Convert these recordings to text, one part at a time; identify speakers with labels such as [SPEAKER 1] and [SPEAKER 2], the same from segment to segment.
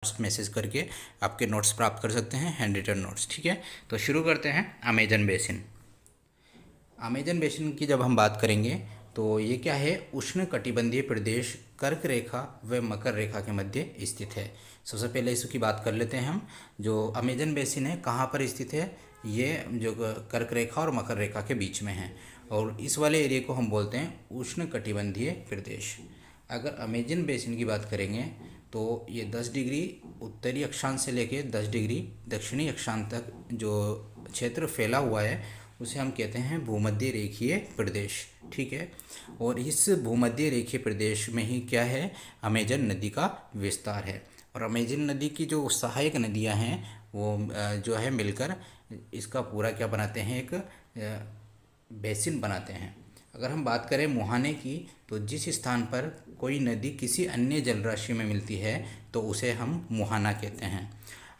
[SPEAKER 1] Message करके आपके notes प्राप्त कर सकते हैं, हैंड रिटन नोट्स। ठीक है, तो शुरू करते हैं। Amazon basin. अमेजन बेसिन की जब हम बात करेंगे तो ये क्या है, उष्ण कटिबंधीय प्रदेश कर्क रेखा व मकर रेखा के मध्य स्थित है। सबसे पहले इसकी बात कर लेते हैं हम। जो अमेजन बेसिन है कहाँ पर स्थित है, ये जो कर्क रेखा और मकर रेखा के बीच में है, और इस वाले एरिया को हम बोलते हैं उष्ण कटिबंधीय प्रदेश। अगर अमेजन बेसिन की बात करेंगे तो ये 10 डिग्री उत्तरी अक्षांश से लेके 10 डिग्री दक्षिणी अक्षांश तक जो क्षेत्र फैला हुआ है उसे हम कहते हैं भूमध्य रेखीय प्रदेश। ठीक है, और इस भूमध्य रेखीय प्रदेश में ही क्या है, अमेजन नदी का विस्तार है। और अमेजन नदी की जो सहायक नदियां हैं वो जो है मिलकर इसका पूरा क्या बनाते हैं, एक बेसिन बनाते हैं। अगर हम बात करें मुहाने की, तो जिस स्थान पर कोई नदी किसी अन्य जलराशि में मिलती है तो उसे हम मुहाना कहते हैं।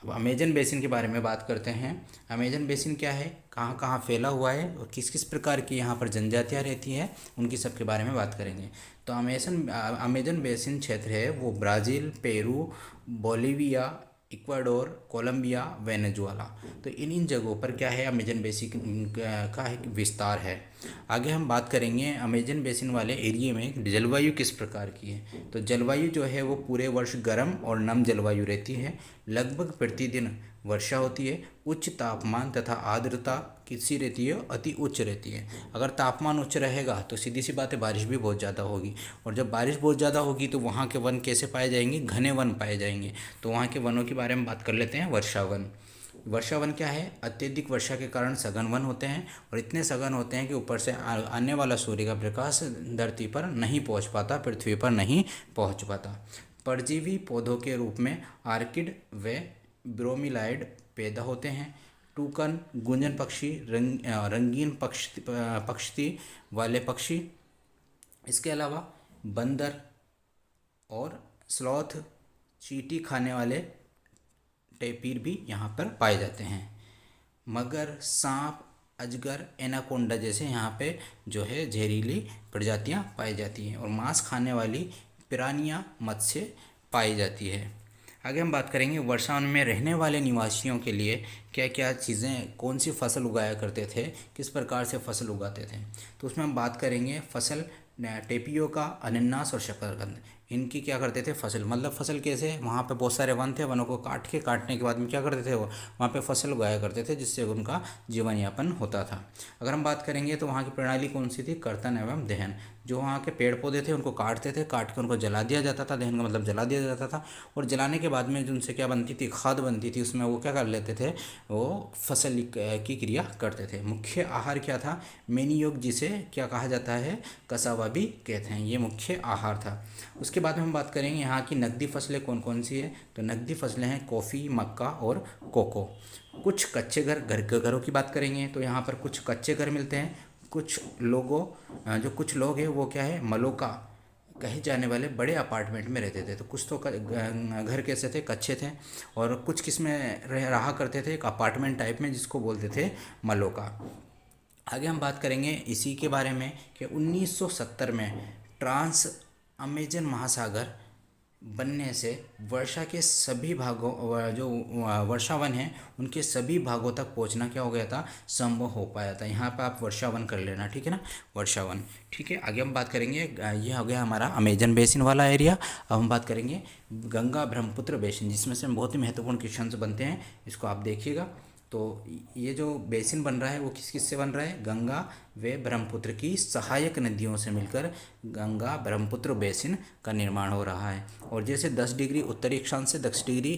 [SPEAKER 1] अब अमेजन बेसिन के बारे में बात करते हैं। अमेजन बेसिन क्या है, कहाँ कहाँ फैला हुआ है और किस किस प्रकार की यहाँ पर जनजातियाँ रहती हैं, उनकी सब के बारे में बात करेंगे। तो अमेजन बेसिन क्षेत्र है वो Brazil, Peru, Bolivia, Ecuador, Colombia, Venezuela, तो इन जगहों पर क्या है, अमेजन बेसिन का एक विस्तार है। आगे हम बात करेंगे अमेजन बेसिन वाले एरिया में जलवायु किस प्रकार की है। तो जलवायु जो है वो पूरे वर्ष गर्म और नम जलवायु रहती है। लगभग प्रतिदिन वर्षा होती है। उच्च तापमान तथा आर्द्रता किसी रहती है, अति उच्च रहती है। अगर तापमान उच्च रहेगा तो सीधी सी बात है बारिश भी बहुत ज़्यादा होगी, और जब बारिश बहुत ज़्यादा होगी तो वहाँ के वन कैसे पाए जाएंगे, घने वन पाए जाएंगे। तो वहाँ के वनों के बारे में बात कर लेते हैं। वर्षावन। वर्षावन क्या है, अत्यधिक वर्षा के कारण सघन वन होते हैं, और इतने सघन होते हैं कि ऊपर से आने वाला सूर्य का प्रकाश धरती पर नहीं पहुंच पाता, पृथ्वी पर नहीं पहुंच पाता। परजीवी पौधों के रूप में आर्किड व ब्रोमीलाइड पैदा होते हैं। टूकन, गुंजन पक्षी, रंगीन पक्षी वाले पक्षी, इसके अलावा बंदर और स्लॉथ, चींटी खाने वाले टेपीर भी यहाँ पर पाए जाते हैं। मगर, सांप, अजगर, एनाकोंडा जैसे यहाँ पे जो है जहरीली प्रजातियाँ पाई जाती हैं, और मांस खाने वाली पिरानिया मत्स्य पाई जाती है। आगे हम बात करेंगे वर्षावन में रहने वाले निवासियों के लिए क्या क्या चीज़ें, कौन सी फसल उगाया करते थे, किस प्रकार से फसल उगाते थे। तो उसमें हम बात करेंगे फसल टेपियोका, अनन्नास और शकरकंद, इनकी क्या करते थे फसल, मतलब फसल कैसे, वहाँ पे बहुत सारे वन थे, वनों को काटने के बाद में क्या करते थे, वो वहाँ पे फसल उगाया करते थे जिससे उनका जीवन यापन होता था। अगर हम बात करेंगे तो वहाँ की प्रणाली कौन सी थी, कर्तन एवं दहन। जो वहाँ के पेड़ पौधे थे उनको काटते थे, काट के उनको जला दिया जाता था, दहन का मतलब जला दिया जाता था, और जलाने के बाद में जो उनसे क्या बनती थी, खाद बनती थी, उसमें वो क्या कर लेते थे, वो फसल की क्रिया करते थे। मुख्य आहार क्या था, मेनियोग, जिसे क्या कहा जाता है, कसावा भी कहते हैं, ये मुख्य आहार था। उसके बाद में हम बात करेंगे यहाँ की नकदी फसलें कौन कौन सी है। तो नकदी फसलें हैं कॉफ़ी, मक्का और कोको। कुछ कच्चे घरों की बात करेंगे तो यहाँ पर कुछ कच्चे घर मिलते हैं। कुछ कुछ लोग हैं वो क्या है, मलोका कहे जाने वाले बड़े अपार्टमेंट में रहते थे। तो कुछ तो घर कैसे थे, कच्चे थे, और कुछ किस में रहा करते थे, एक अपार्टमेंट टाइप में जिसको बोलते थे मलोका। आगे हम बात करेंगे इसी के बारे में कि 1970 में ट्रांस अमेजन महासागर बनने से वर्षा के सभी भागों, जो वर्षावन हैं उनके सभी भागों तक पहुंचना क्या हो गया था, संभव हो पाया था। यहाँ पे आप वर्षावन कर लेना, ठीक है ना, वर्षावन। ठीक है, आगे हम बात करेंगे, ये हो गया हमारा अमेजन बेसिन वाला एरिया। अब हम बात करेंगे गंगा ब्रह्मपुत्र बेसिन, जिसमें से बहुत ही महत्वपूर्ण क्वेश्चन बनते हैं, इसको आप देखिएगा। तो ये जो बेसिन बन रहा है वो किस किस से बन रहा है, गंगा व ब्रह्मपुत्र की सहायक नदियों से मिलकर गंगा ब्रह्मपुत्र बेसिन का निर्माण हो रहा है। और जैसे 10 डिग्री उत्तरी अक्षांश से 10 डिग्री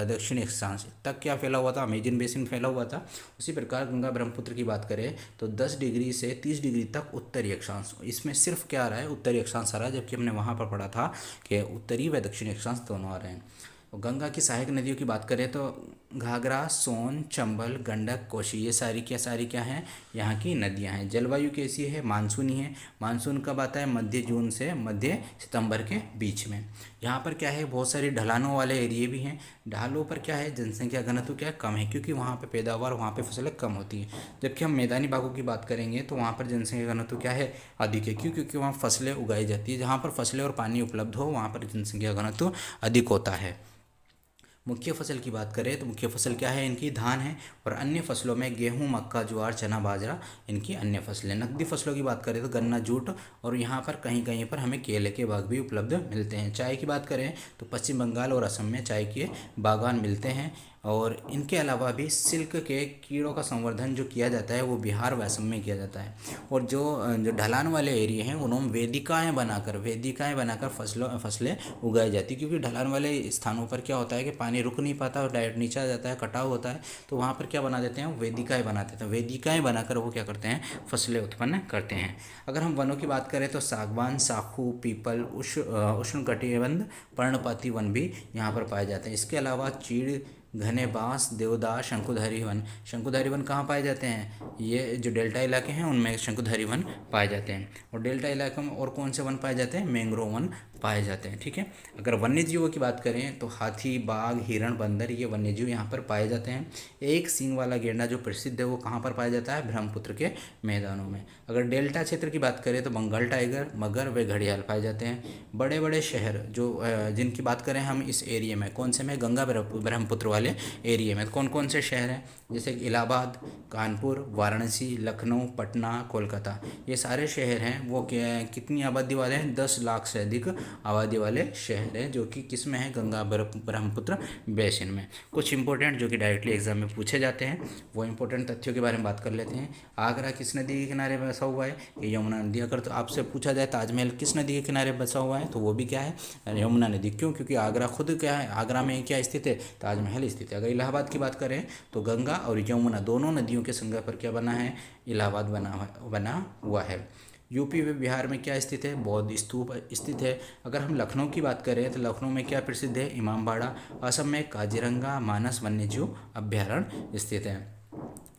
[SPEAKER 1] दक्षिणी अक्षांश तक क्या फैला हुआ था, अमेजन बेसिन फैला हुआ था, उसी प्रकार गंगा ब्रह्मपुत्र की बात करें तो 10 डिग्री से 30 डिग्री तक उत्तरी अक्षांश, इसमें सिर्फ क्या आ रहा है, उत्तरी अक्षांश आ रहा है, जबकि हमने वहाँ पर पढ़ा था कि उत्तरी व दक्षिणी अक्षांश दोनों आ रहे हैं। और गंगा की सहायक नदियों की बात करें तो घाघरा, सोन, चंबल, गंडक, कोसी, ये सारी क्या हैं, यहाँ की नदियाँ हैं। जलवायु कैसी है, मानसूनी है। मानसून कब आता है, मध्य जून से मध्य सितंबर के बीच में। यहाँ पर क्या है, बहुत सारी ढलानों वाले एरिए भी हैं। ढालों पर क्या है, जनसंख्या घनत्व क्या है, कम है, क्योंकि वहाँ पे पैदावार, वहाँ पे फसलें कम होती हैं। जबकि हम मैदानी भागों की बात करेंगे तो वहाँ पर जनसंख्या घनत्व क्या है, अधिक है, क्योंकि वहाँ फसलें उगाई जाती है। जहाँ पर फसलें और पानी उपलब्ध हो वहाँ पर जनसंख्या घनत्व अधिक होता है। मुख्य फसल की बात करें तो मुख्य फसल क्या है इनकी, धान है, और अन्य फसलों में गेहूं, मक्का, ज्वार, चना, बाजरा इनकी अन्य फसलें। नकदी फसलों की बात करें तो गन्ना, जूट, और यहाँ पर कहीं कहीं पर हमें केले के बाग भी उपलब्ध मिलते हैं। चाय की बात करें तो पश्चिम बंगाल और असम में चाय के बागान मिलते हैं, और इनके अलावा भी सिल्क के कीड़ों का संवर्धन जो किया जाता है वो बिहार व असम में किया जाता है। और जो जो ढलान वाले एरिया हैं उन्होंने वेदिकाएं बनाकर फसलें उगाई जाती है, क्योंकि ढलान वाले स्थानों पर क्या होता है कि पानी रुक नहीं पाता और डायरेक्ट नीचे आ जाता है, कटाव होता है, तो वहाँ पर क्या बना देते हैं, वेदिकाएं बना देते हैं। वेदिकाएं बनाकर वो क्या करते हैं, फसलें उत्पन्न करते हैं। अगर हम वनों की बात करें तो सागवान, साखू, पीपल, उष्णकटिबंध पर्णपाती वन भी यहाँ पर पाए जाते हैं। इसके अलावा चीड़, घने बांस, देवदार, शंकुधारी वन कहाँ पाए जाते हैं, ये जो डेल्टा इलाके हैं उनमें शंकुधारी वन पाए जाते हैं। और डेल्टा इलाके में और कौन से वन पाए जाते हैं, मैंग्रोव वन पाए जाते हैं। ठीक है। अगर वन्य जीवों की बात करें तो हाथी, बाघ, हिरण, बंदर ये वन्य जीव यहाँ पर पाए जाते हैं। एक सींग वाला गेंडा जो प्रसिद्ध है वो कहाँ पर पाया जाता है, ब्रह्मपुत्र के मैदानों में। अगर डेल्टा क्षेत्र की बात करें तो बंगाल टाइगर, मगर व घड़ियाल पाए जाते हैं। बड़े बड़े शहर जो जिनकी बात करें हम इस एरिया में, कौन से में, गंगा ब्रह्मपुत्र वाले एरिया में कौन कौन से शहर हैं, जैसे कि इलाहाबाद, कानपुर, वाराणसी, लखनऊ, पटना, कोलकाता, ये सारे शहर हैं वो कितनी आबादी वाले हैं, 10 लाख से अधिक आबादी वाले शहर हैं, जो कि किस में है, गंगा ब्रह्मपुत्र बेसिन में। कुछ इंपॉर्टेंट जो कि डायरेक्टली एग्जाम में पूछे जाते हैं वो इंपॉर्टेंट तथ्यों के बारे में बात कर लेते हैं। आगरा किस नदी के किनारे बसा हुआ है, ये यमुना नदी। अगर तो आपसे पूछा जाए ताजमहल किस नदी के किनारे बसा हुआ है, तो वो भी क्या है, यमुना नदी। क्यों, क्योंकि आगरा खुद क्या है, आगरा में क्या स्थित है, ताजमहल स्थित है। अगर इलाहाबाद की बात करें तो गंगा और यमुना दोनों नदियों के संगम पर क्या बना है, इलाहाबाद बना हुआ है। यूपी व बिहार में क्या स्थित है, बौद्ध स्तूप स्थित है। अगर हम लखनऊ की बात करें तो लखनऊ में क्या प्रसिद्ध है, इमामबाड़ा। असम में काजीरंगा मानस वन्यजीव अभ्यारण्य स्थित है।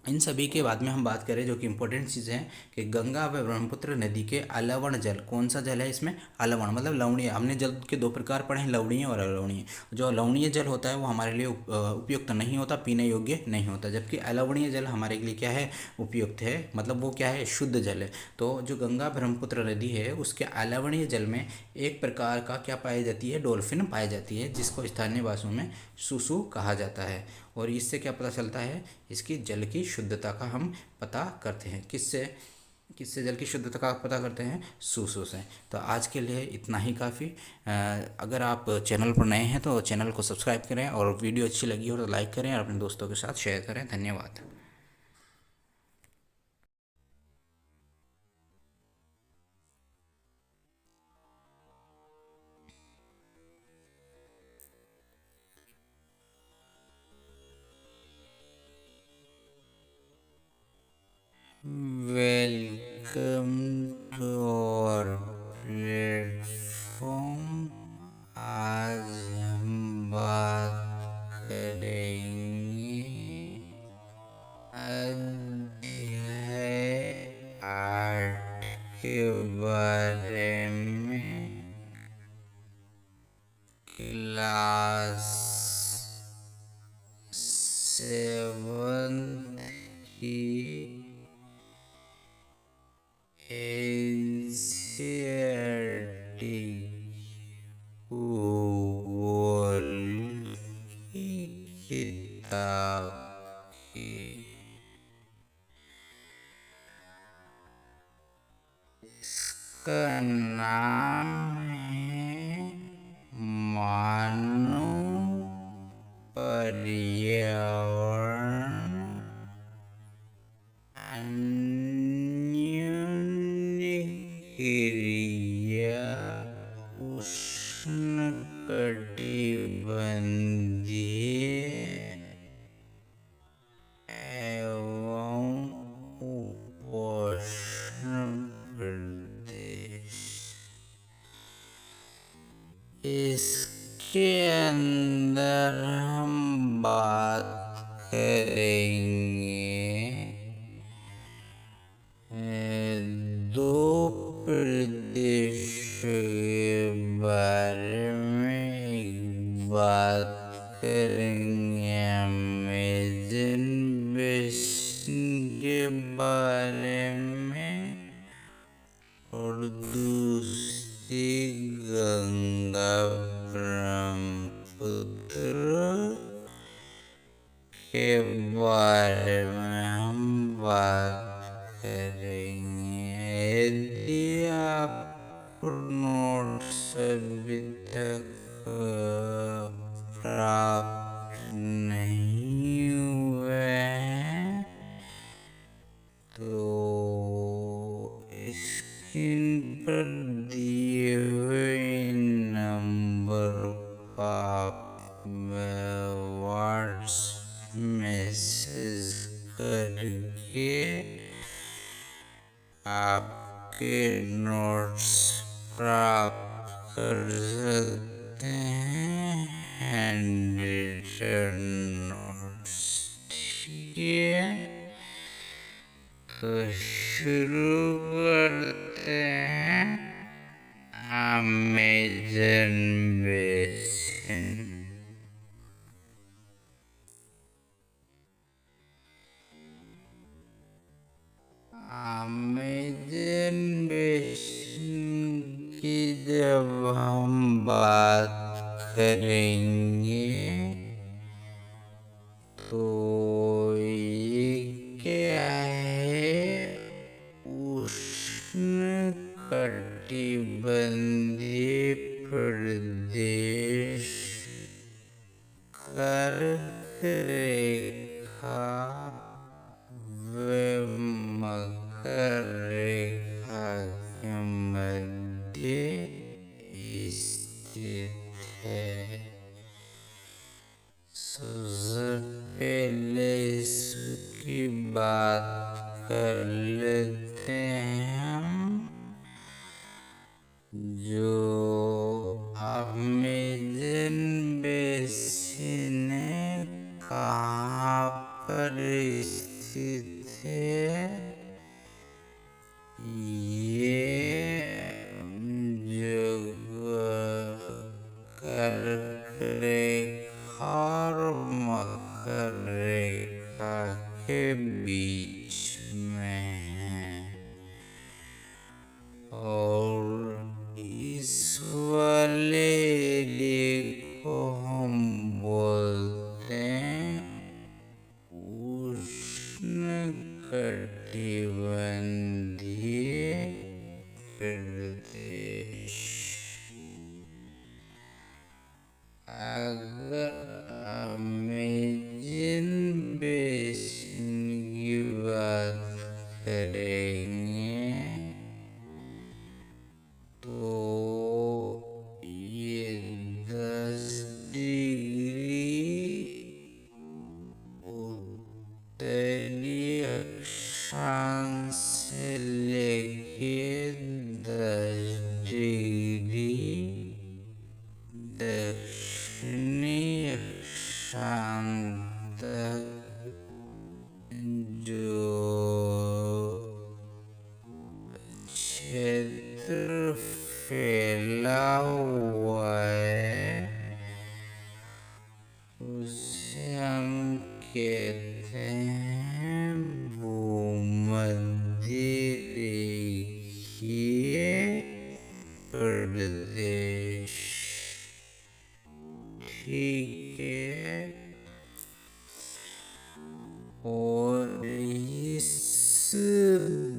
[SPEAKER 1] इन सभी के बाद में हम बात करें जो कि इंपॉर्टेंट चीज़ें हैं कि गंगा व ब्रह्मपुत्र नदी के अलवण जल, कौन सा जल है इसमें, अलवण मतलब लवणीय। हमने जल के दो प्रकार पढ़े हैं, लवणीय और अलवणीय। जो लवणीय जल होता है वो हमारे लिए उपयुक्त नहीं होता, पीने योग्य नहीं होता, जबकि अलवणीय जल हमारे लिए क्या है, उपयुक्त है, मतलब वो क्या है, शुद्ध जल है। तो जो गंगा ब्रह्मपुत्र नदी है उसके अलवणीय जल में एक प्रकार का क्या पाई जाती है, डॉल्फिन पाई जाती है, जिसको स्थानीय भाषाओं में सुसु कहा जाता है। और इससे क्या पता चलता है, इसकी जल की शुद्धता का हम पता करते हैं। किससे किससे जल की शुद्धता का पता करते हैं, सूसू से। तो आज के लिए इतना ही काफ़ी। अगर आप चैनल पर नए हैं तो चैनल को सब्सक्राइब करें, और वीडियो अच्छी लगी हो तो लाइक करें और अपने दोस्तों के साथ शेयर करें। धन्यवाद। Welcome to our platform. आज हम बात करेंगे अध्याय 8 के बारे में। क्लास 7 की एनसीईआरटी भूगोल की किताब की इसका नाम है मानव पर्यावरण क्रिया उष्णकटिबंधीय एवं उपोष्ण प्रदेश। इसके अंदर हम बात करेंगे दो प्रदेशों के बारे में। एक बात करेंगे अमेज़न बेसिन के बारे में, और दूसरी गंगा ब्रह्मपुत्र के बारे में हम बात करेंगे। यदि आप नोट्स अभी तक प्राप्त नहीं हुए हैं तो स्क्रीन पर दिए हुए नंबर पर आप व्हाट्सएप मैसेज करके आपके नोट्स प्राप्त कर सकते हैं, हैंड रिटन नोट्स। ठीक है, तो शुरू करते हैं अमेज़न बेसिन। अमेज़न बेसिन की जब हम बात करेंगे तो ये क्या है, उष्णकटिबंधीय प्रदेश कर्क रेखा व मकर रेखा के मध्य स्थित है। सबसे पहले इसकी बात कर लेते हैं हम, जो अमेज़न बेसिन कहाँ पर स्थित है। ये जो कर्क रेखा और मकर रेखा के बीच में है और इस वाले एरिया को हम बोलते हैं उष्णकटिबंधीय प्रदेश। अगर अमेज़न बेसिन की बात करेंगे तो ये 10 डिग्री उत्तरी अक्षांश से लेके 10 डिग्री दक्षिणी अक्षांश तक जो क्षेत्र फैला हुआ है उसे हम कहते हैं भूमध्य रेखीय प्रदेश। ठीक है, और इस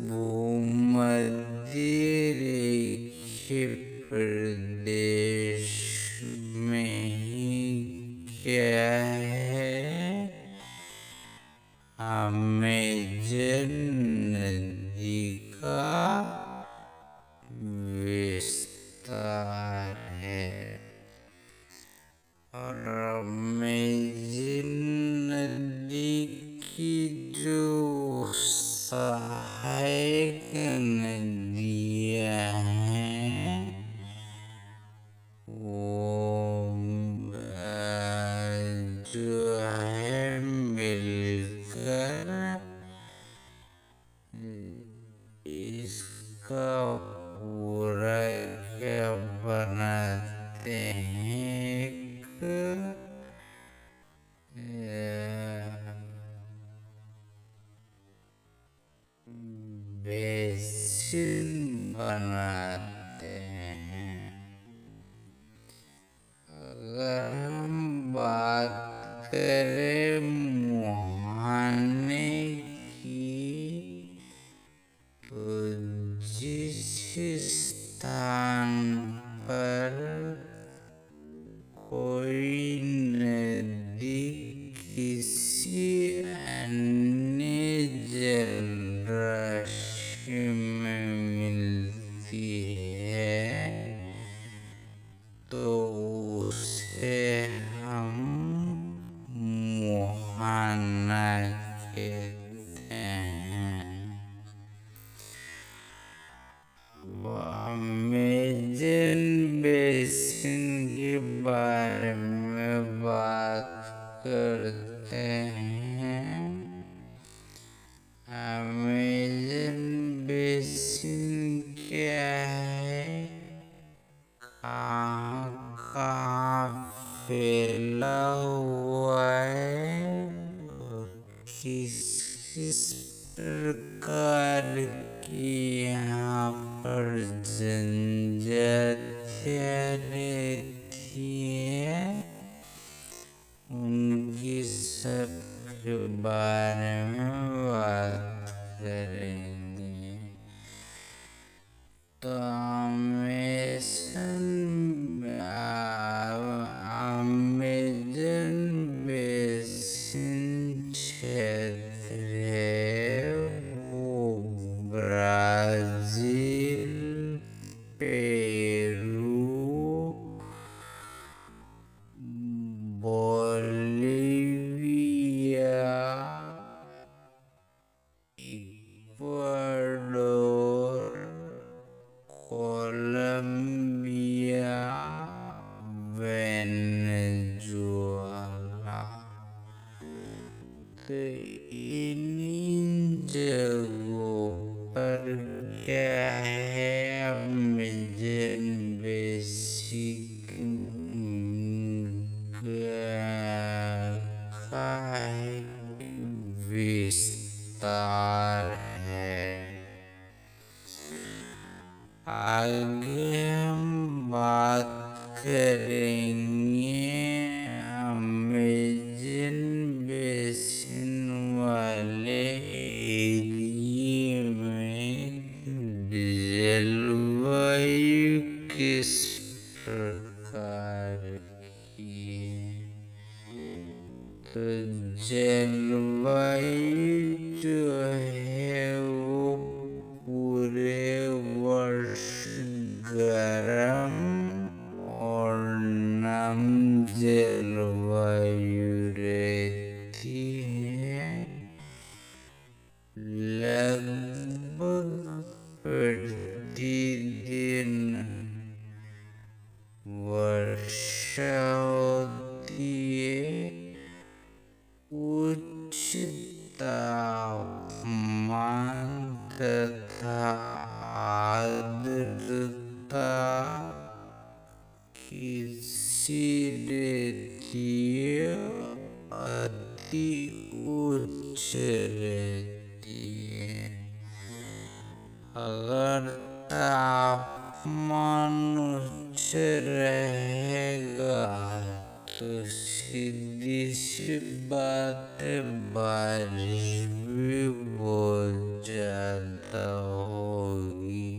[SPEAKER 1] भूमध्य रेखीय प्रदेश में ही क्या है, अमेज़न नदी का विस्तार है। और अमेज़न नदी की जो सहायक नदियाँ हैं वो जो है मिलकर इसका पूरा क्या बनाते हैं, एक बेसिन बनाते हैं। अगर हम बात करें करते हैं। अमेज़न बेसिन क्या है, कहाँ फैला हुआ है, किस प्रकार की यहाँ पर जनजातियाँ रहती हैं, उनकी सबके बारे में बात करेंगे। तो अमेज़न बेसिन क्षेत्र है वो Brazil, Peru, Bolivia, Ecuador, Colombia, Venezuela. तो इन जगहों पर क्या है, अमेज़न बेसिन का विस्तार है। आगे हम बात करेंगे अमेज़न बेसिन वाले एरिया में जलवायु किस प्रकार की है। तो जलवायु जो है वो पूरे वर्ष गर्म और नम जलवायु रहती है। लगभग प्रतिदिन वर्षा होती है। उच्च तापमान तथा आर्द्रता किसी रहती है, अति उच्च रहती है। अगर तापमान उच्च रहेगा तो सीधी सी बात है, बारिश भी बहुत ज़्यादा होगी।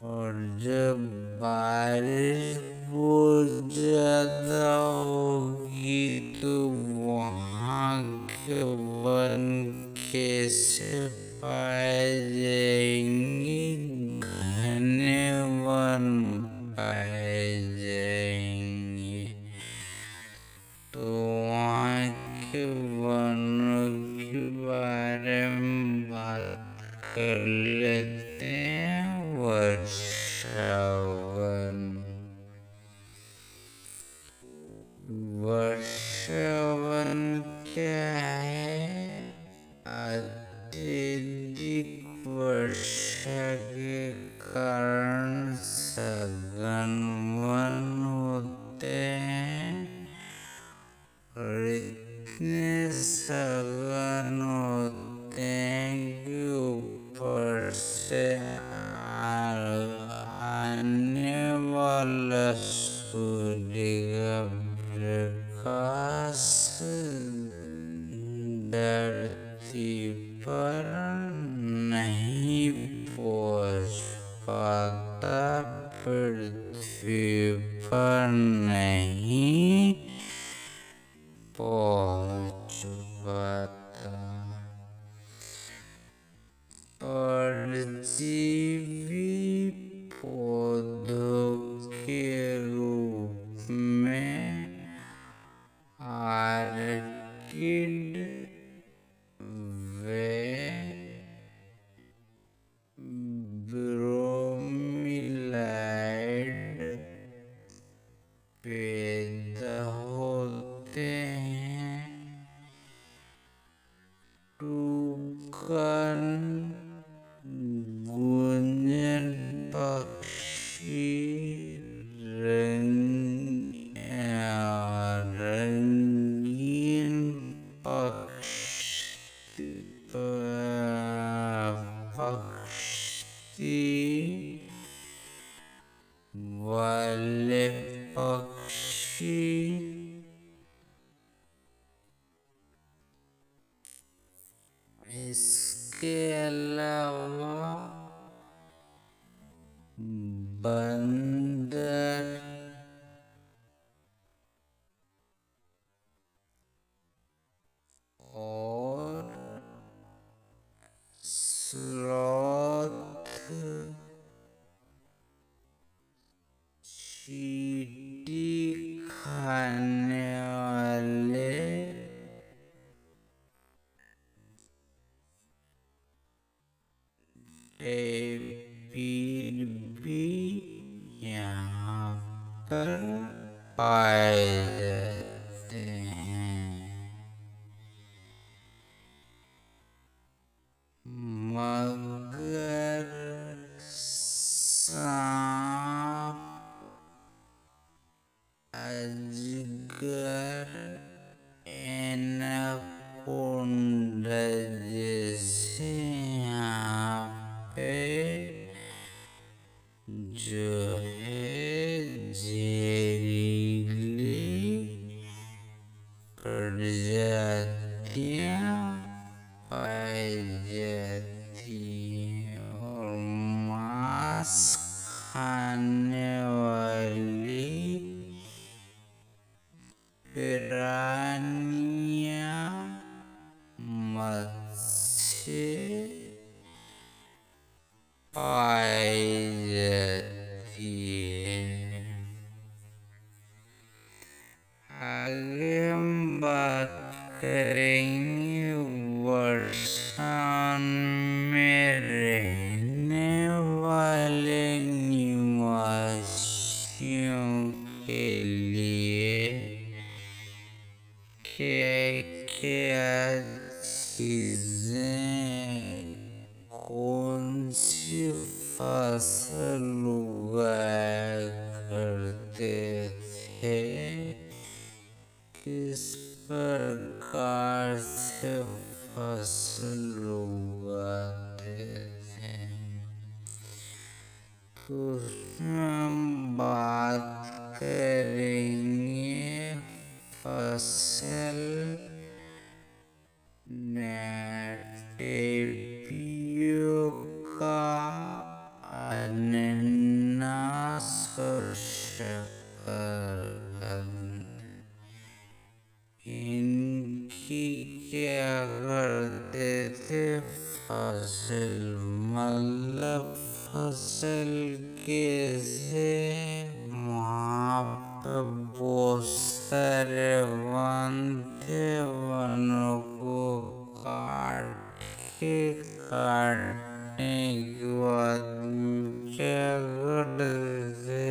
[SPEAKER 1] और जब बारिश बहुत ज़्यादा होगी तो वहाँ के वन कैसे पाए जाएंगे, घने वन पाए जाएंगे। तो वहाँ के वनों के बारे में बात कर लेते हैं। वर्षावन। वर्षावन क्या है, अत्यधिक वर्षा के कारण सघन वन होते हैं और इतने सघन होते हैं कि ऊपर से आने वाला सूर्य का प्रकाश धरती पर नहीं पहुँच पाता, पृथ्वी पर नहीं पहुँच पाता। परजीवी पौधों के रूप में आर्किड वे ब्रोमीलाइड पैदा होते गुंजन पक्षी रंगीन पक्षी वाले पक्षी इसके अलावा बंदर और स्लॉथ चींटी खाने वाले टेपीर भी यहाँ पर पाए जाते हैं। मगर सांप, अजगर, एनाकोंडा जैसे यहाँ पे जो है जहरीली प्रजातियाँ पाई जाती हैं और मांस खाने वाली पिरानिया मत्स्य पाई जाती है। आगे हम बात करेंगे वर्षा में रहने वाले निवासियों के लिए क्या चीजें, कौन सी फसल उगाया करते थे, किस प्रकार से फसल उगाते थे, तो हम बात करेंगे फसल टेपियोका, अनानास और शकरकंद। इनकी क्या करते थे फसल, मतलब फसल कैसे वहाँ पे बहुत सारे वन थे, वनों को काटने के बाद क्या करते थे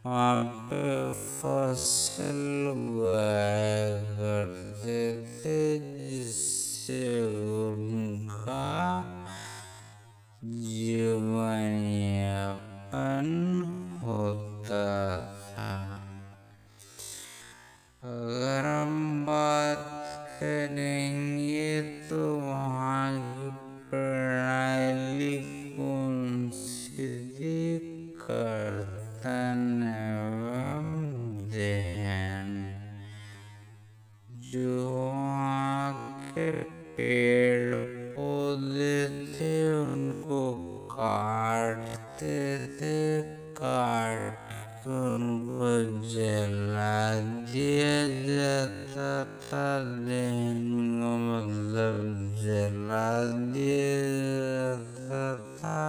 [SPEAKER 1] वहाँ पे फसल उगाया करते थे जिससे उनका जीवन यापन होता था। अगर हम बात करेंगे तो वहाँ की प्रणाली कौन सी थी, कर्तन एवं दहन। जो वहाँ के पेड़ पौधे थे उनको काटते थे, काट उनको जला दिया जाता था, दहन का मतलब जला दिया जाता था।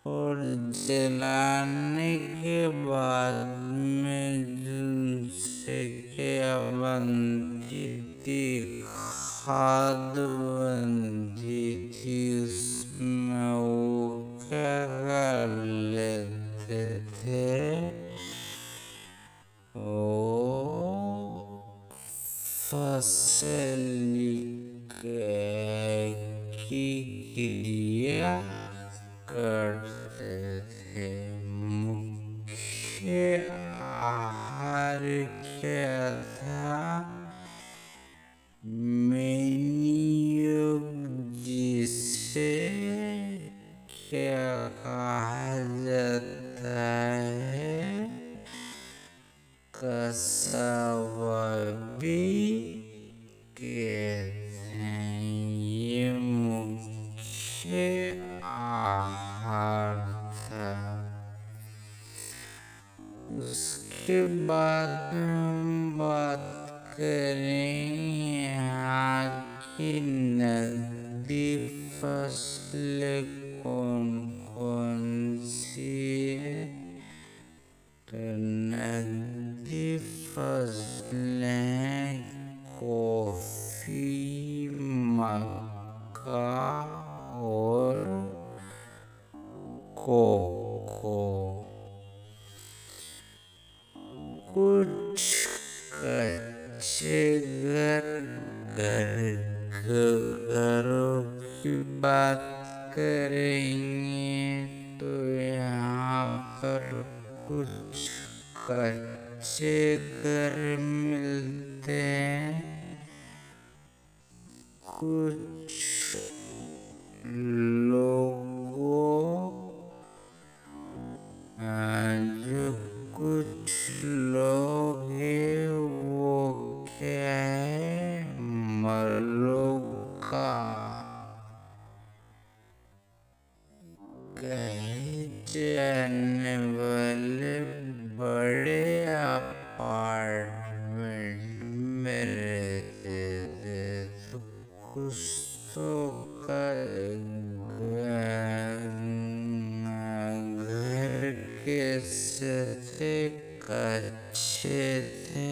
[SPEAKER 1] और जलाने के बाद में जिनसे क्या बनती थी, खाद बनती थी, उसमें वो क्या कर लेते थे, वो फसली की क्रिया करते थे। मुख्य आहार क्या था? मेन्यूब, जिसे क्या कहा जाता है? कसावा भी कहते हैं। ये मुख्य आहार था। उसके बाद हम बात करेंगे यहाँ की नकदी फसलें कौन कौन सी है। तो नकदी फसलें कॉफी, मक्का और कोको। कुछ कच्चे घरों की बात करेंगे तो यहाँ पर कुछ कच्चे घर मिलते हैं। कुछ लोगों जो कुछ लोग हैं वो क्या है? मरलोका कहे जाने वाले बड़े अपार्टमेंट में रहते थे। तो कुछ तो घर कैसे थे? कच्चे थे।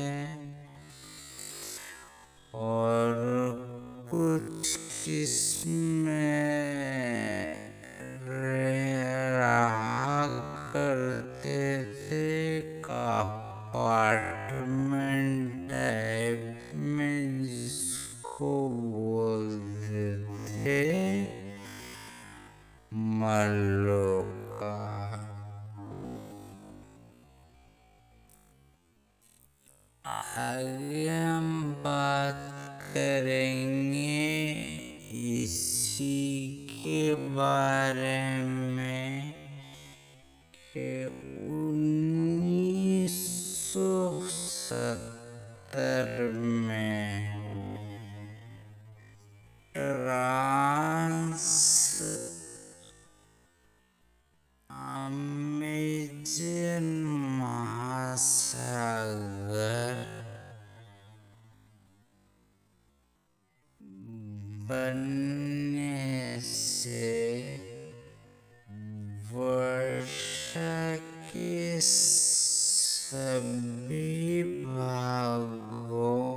[SPEAKER 1] और कुछ किसमें रहा करते थे? अपार्टमेंट टाइप में, जिसको बोलते थे मरलोका। आगे हम बात करेंगे इसी के बारे में कि 1970 में ट्रांस अमेज़न महासागर बनने से वर्षा के सभी भागों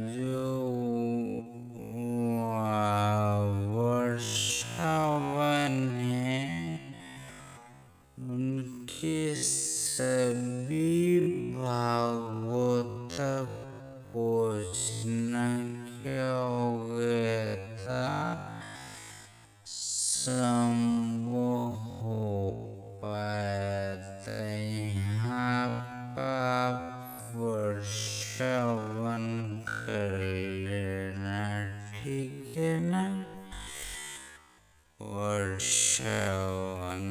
[SPEAKER 1] जो वर्षावन है उनके सभी भागों तक पहुँचना क्या हो गया था? संभव हो पाया था। यहाँ पर वर्षावन कर लेना, ठीक है ना? वर्षावन,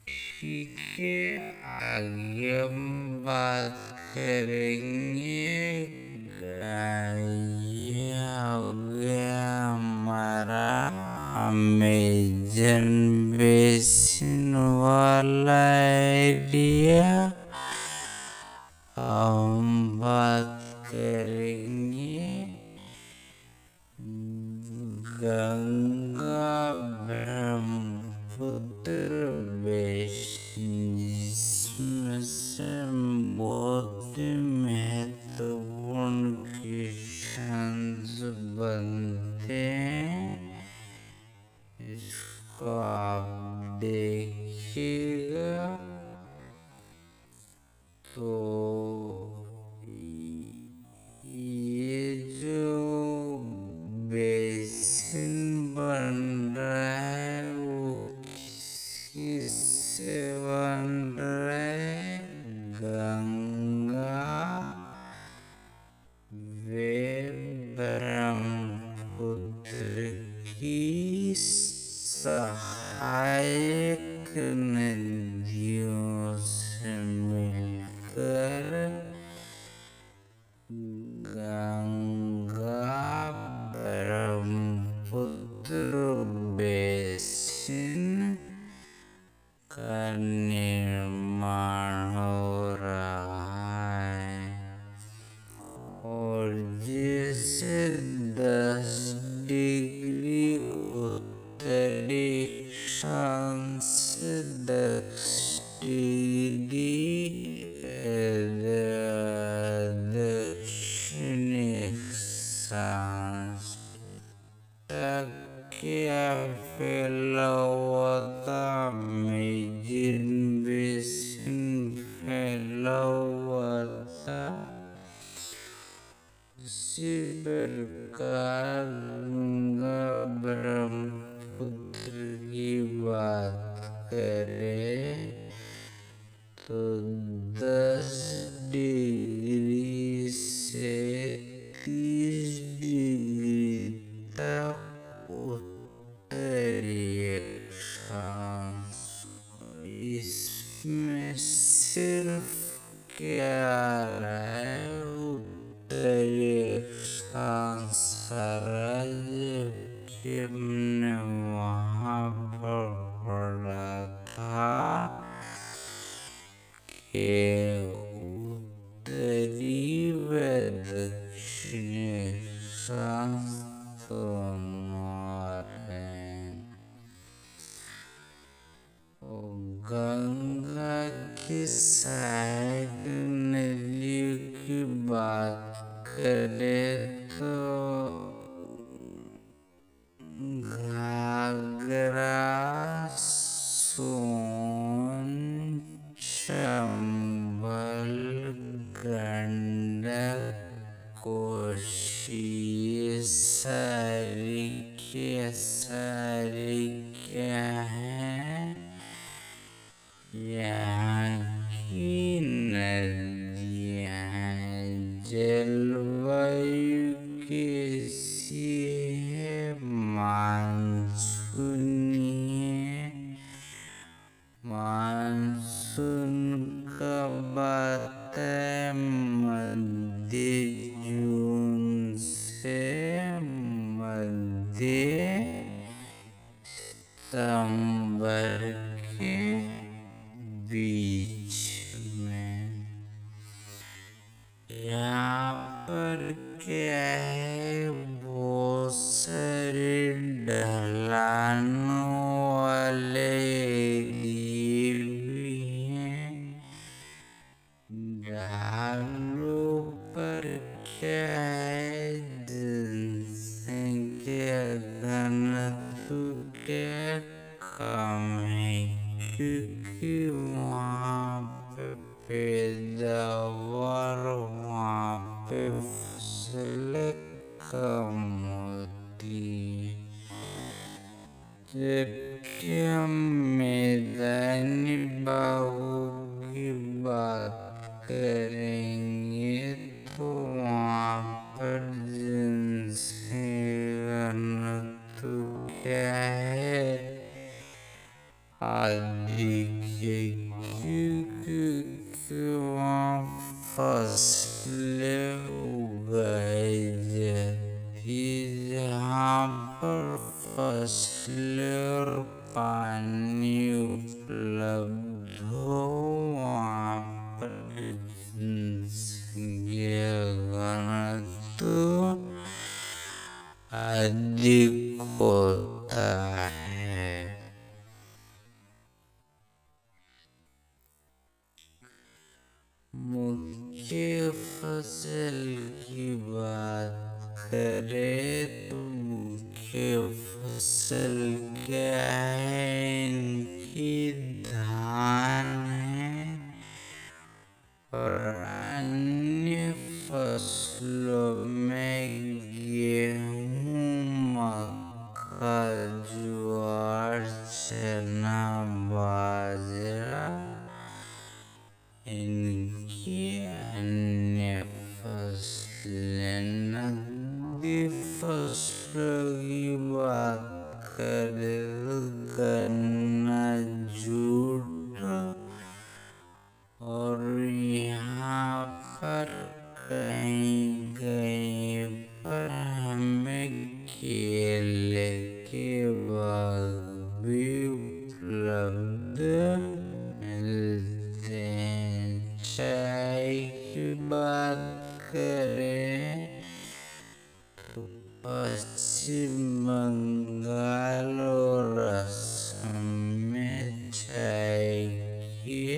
[SPEAKER 1] ठीक है। आगे हम बात करेंगे। ये हो गया हमारा अमेज़न बेसिन वाला एरिया। हम बात करेंगे गंगा ब्रह्मपुत्र बेसिन, जिसमें से बहुत महत्वपूर्ण क्वेश्चंस बनते हैं। इसको आप देखिएगा। तो क्या फैला हुआ था, अमेज़न बेसिन फैला हुआ था। इसी प्रकार गंगा ब्रह्मपुत्र की बात करें तो 10 डिग्री से 30 डिग्री तक उत्तरी अक्षांश। इसमें सिर्फ क्या आ रहा है, उत्तरी अक्षांश राज्य हमने वहाँ पर पढ़ा था कि उत्तरी व दक्षिणी अक्षांश दोनों आ रहे हैं। गंगा की सहायक नदियों की बात करें तो घाघरा, सोन, चंबल, गंडक, कोसी, ये सारी क्या हैं, यहाँ की नदियाँ हैं। जलवायु कैसी है, मानसून कब आता है, मध्य जून से मध्य सितंबर के बीच में। यहाँ पर क्या है, बहुत सारे ढलानों वाले एरिए भी हैं। ढालों पर क्या है, जनसंख्या घनत्व क्या कम है, क्योंकि वहाँ पे पैदावार, वहाँ पे फसलें कम होती हैं। जबकि हम मैदानी भागों की बात करेंगे तो वहाँ पर जनसंख्या घनत्व क्या है, अधिक है, क्योंकि वहाँ फसलें उगाई जाती हैं। जहाँ पर फसलें और पानी उपलब्ध हो, वहाँ पर जनसंख्या घनत्व अधिक होता है। मुख्य फसल की बात करें तो मुख्य फसल क्या है, इनकी धान है और अन्य फसलों में गेहूँ, मक्का, ज्वार, चना, बाजरा। इनकी अन्य फसलें। नकदी फसलों की बात करें तो गन्ना, जूट और यहाँ पर कहीं पर हमें केले के बाग भी उपलब्ध मिलते हैं। चाय की बात करें तो पश्चिम बंगाल और असम में चाय के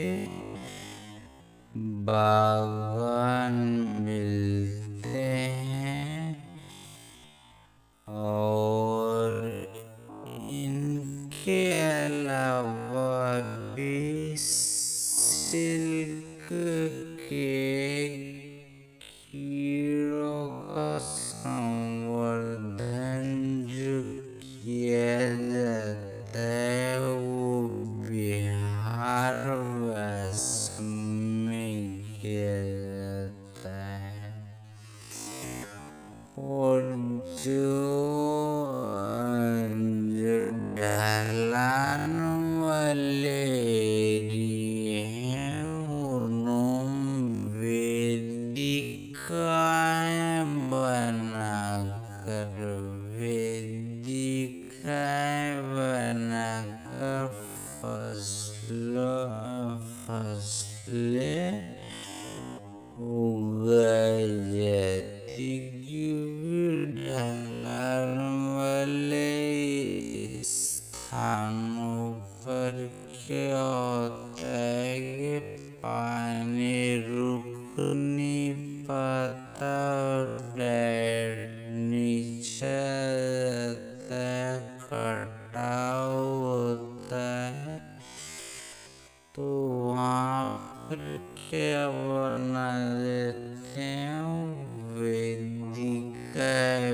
[SPEAKER 1] बागान मिलते हैं और इनके अलावा भी सिल्क के कीड़ों का संवर्धन जो किया जाता है वो बिहार व असम में किया जाता है। और जो ढलान वाले एरिया हैं उन्होंने वेदिकाएं बनाकर फसलें उगाई जाती क्योंकि ढलान वाले स्थानों पर क्या होता है कि पानी रुक नहीं पाता और नीचे जाता है, कटाव होता है। तो वहाँ पर क्या बना देते हैं, वेदिकाएं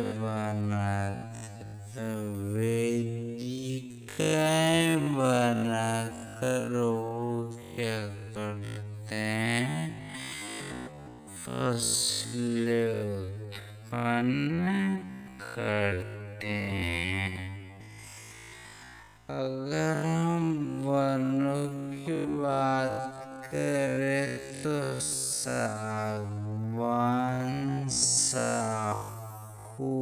[SPEAKER 1] बनाकर वो क्या करते हैं, फसलें उत्पन्न करते हैं। अगर हम वनों की बात करें तो सागवान, साखू,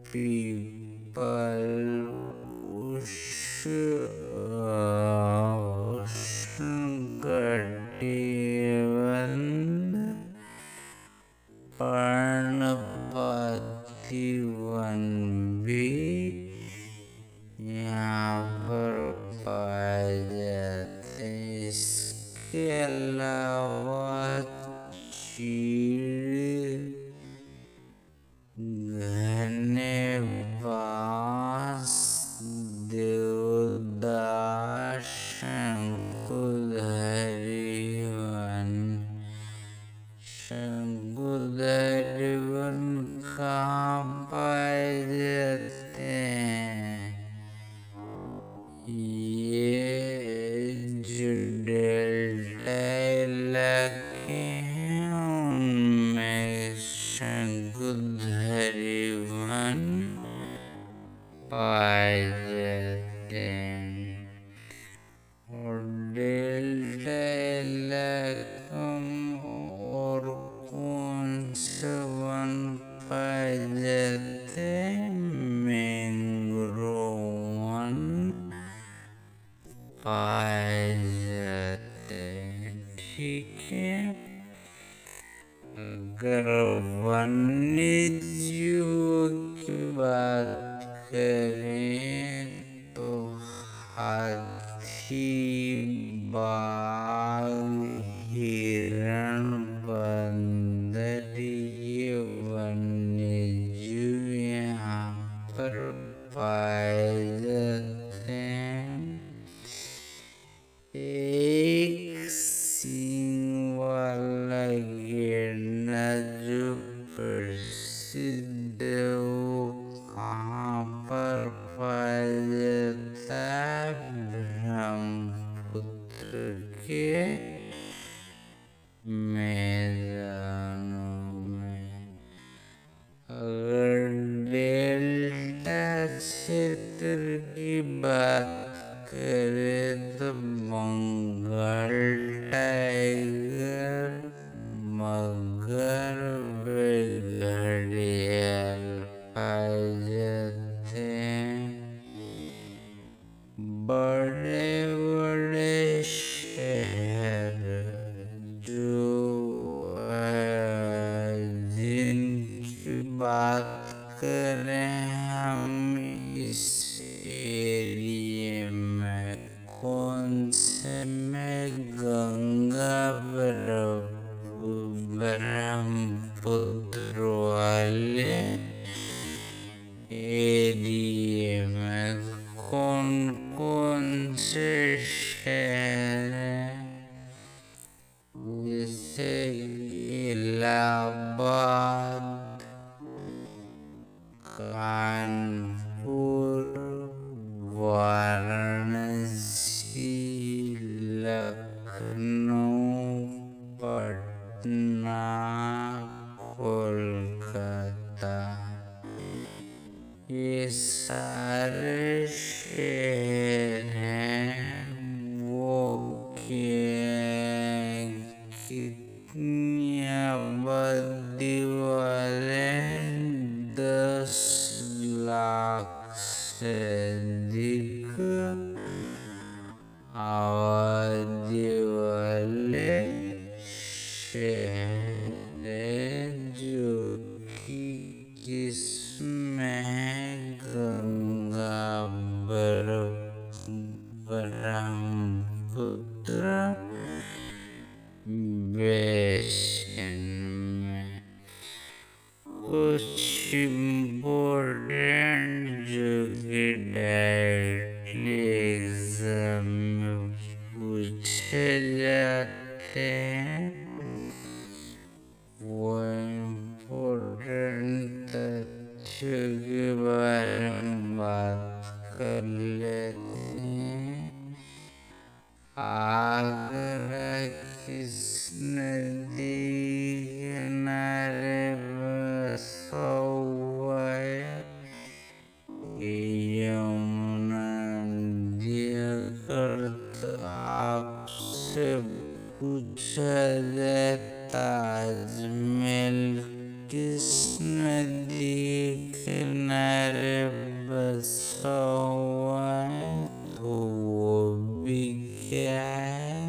[SPEAKER 1] पीपल, उष्णकटिबंध पर्णपाती वन भी यहाँ पर पाए जाते हैं। इसके अलावा चीड़, घने बांस, देवदार, शंकुधरी वन कहाँ पाए जाते हैं, ये जो डेल्टा इलाके हैं उनमें शंकुधरी वन पाए जाते हैं। और डेल्टा इलाकों और कौन से वन पाए जाते हैं, मैंग्रोव वन पाए जाते हैं। ठीक है, अगर वन्य जीवों की बात करें तो हाथी, बाघ, हिरण, बंदर ये वन्यजीव यहाँ पर पाए जाते हैं। एक सींग वाला गेंडा जो प्रसिद्ध वो कहाँ पर पाया जाता है, ब्रह्मपुत्र के मैदानों में। अगर डेल्टा क्षेत्र की बात करें तो बंगाल टाइगर, मगर व घड़ियाल पाए जाते हैं। बड़े बड़े शहर जो इलाहाबाद, कानपुर, वाराणसी, लखनऊ, पटना, कोलकाता, ये सारे शहर हैं वो कितनी आबादी वाले 10 लाख से अधिक आबादी वाले शहर जो कि किसमें गंगा, ब्रह्मपुत्र बेसिन में। कुछ इम्पोर्टेंट जो कि डायरेक्टली एग्जाम में पूछे जाते हैं वो इम्पोर्टेंट तथ्यों के बारे में बात कर लेते हैं। आगरा किस नदी किनारे बसा हुआ है? यमुना नदी। अगर आपसे पूछा जाए ताजमहल किस नदी किनारे बसा हुआ है तो वो भी क्या है?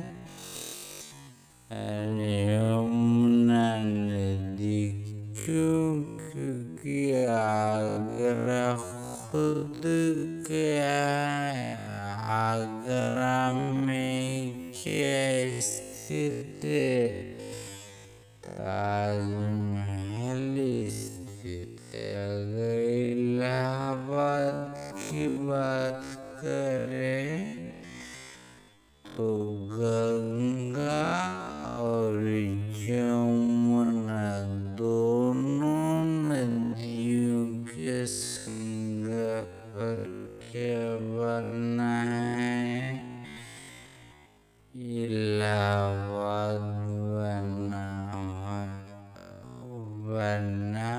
[SPEAKER 1] यमुना नदी। क्यों? क्योंकि आगरा खुद क्या है? आगरा में क्या स्थित है? ताजमहल स्थित है। अगर इलाहाबाद की बात करें तो गंगा और यमुना दोनों नदियों के संगम पर क्या बना है? इलाहाबाद बना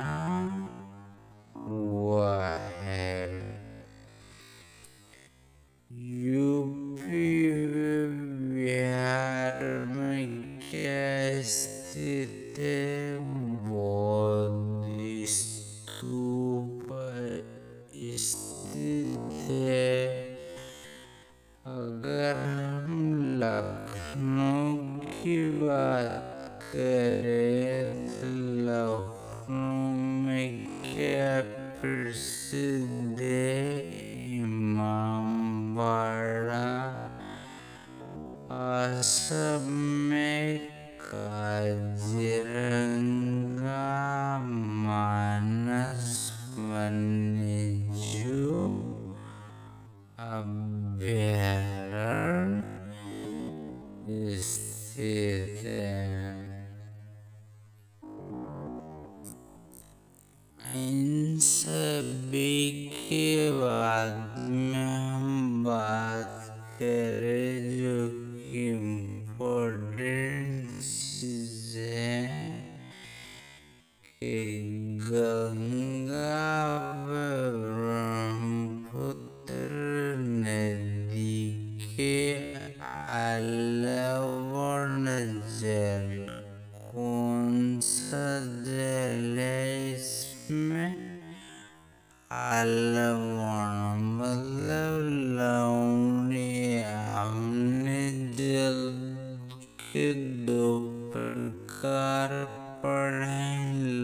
[SPEAKER 1] हुआ है। यूपी बिहार में क्या स्थित है? बौद्ध स्तूप स्थित है। अगर हम लखनऊ की बात करें तो लखनऊ में क्या प्रसिद्ध है? इमामबाड़ा। असम में काजीरंगा मानस वन्यजीव अभयारण्य स्थित है। इन सभी के बाद में हम बात करें जो कि इम्पोर्टेंट चीज़ है कि गंगा ब्रह्मपुत्र नदी के अलावा जल कौन सा जल है इसमें? लवण मतलब लवणीय। हमने जल के 2 प्रकार पढ़े,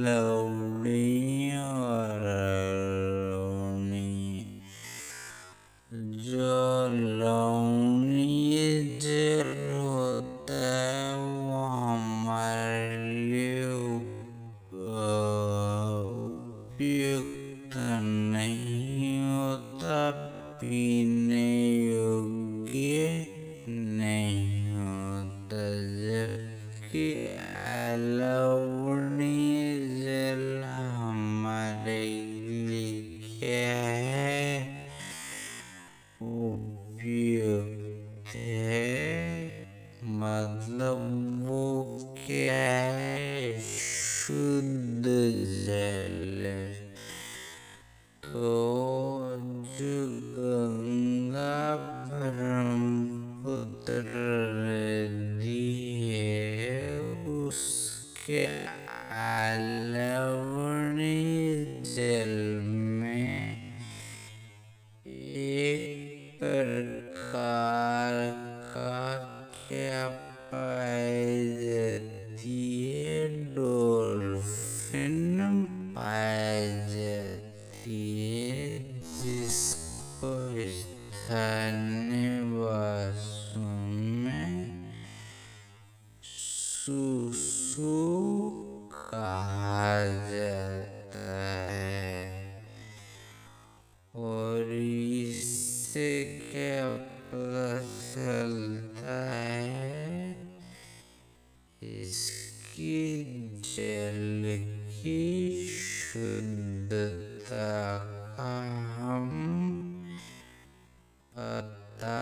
[SPEAKER 1] लवणीय और अलवणीय। जो लवणीय जल होता है वो हमारे लिए उपयुक्त नहीं होता, पीने योग्य नहीं होता। कि अलावनी जल हमारे लिए क्या है, उपयुक्त है, मतलब वो क्या है, शुद्ध जल। तो जो गंगा ब्रह्मपुत्र नदी है उसके अलावनी जल में एक प्रकार का क्या पाई जाती है, डॉल्फिन पाई जाती है, जिसको स्थानीय भाषा में सुसु कहा जाता है। और इससे क्या पता चलता है, इसकी जल की शुद्धता का हम पता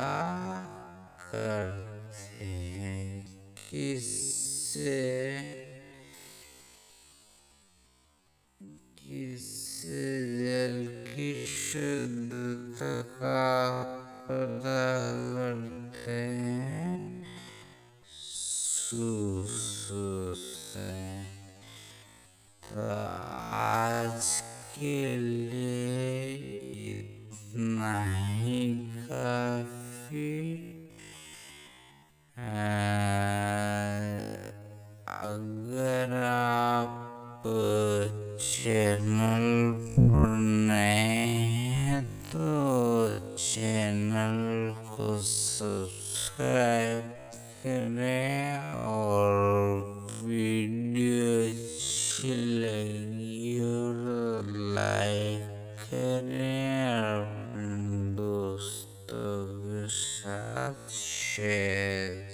[SPEAKER 1] करते हैं। किससे जल की शुद्धता का पता करते हैं, सुसु से। तो आज के लिए इतना ही काफी। अगर आप चैनल पर नए हैं तो चैनल को सब्सक्राइब करें, और वीडियो अच्छी लगी हो तो लाइक करें, अपने दोस्तों के साथ शेयर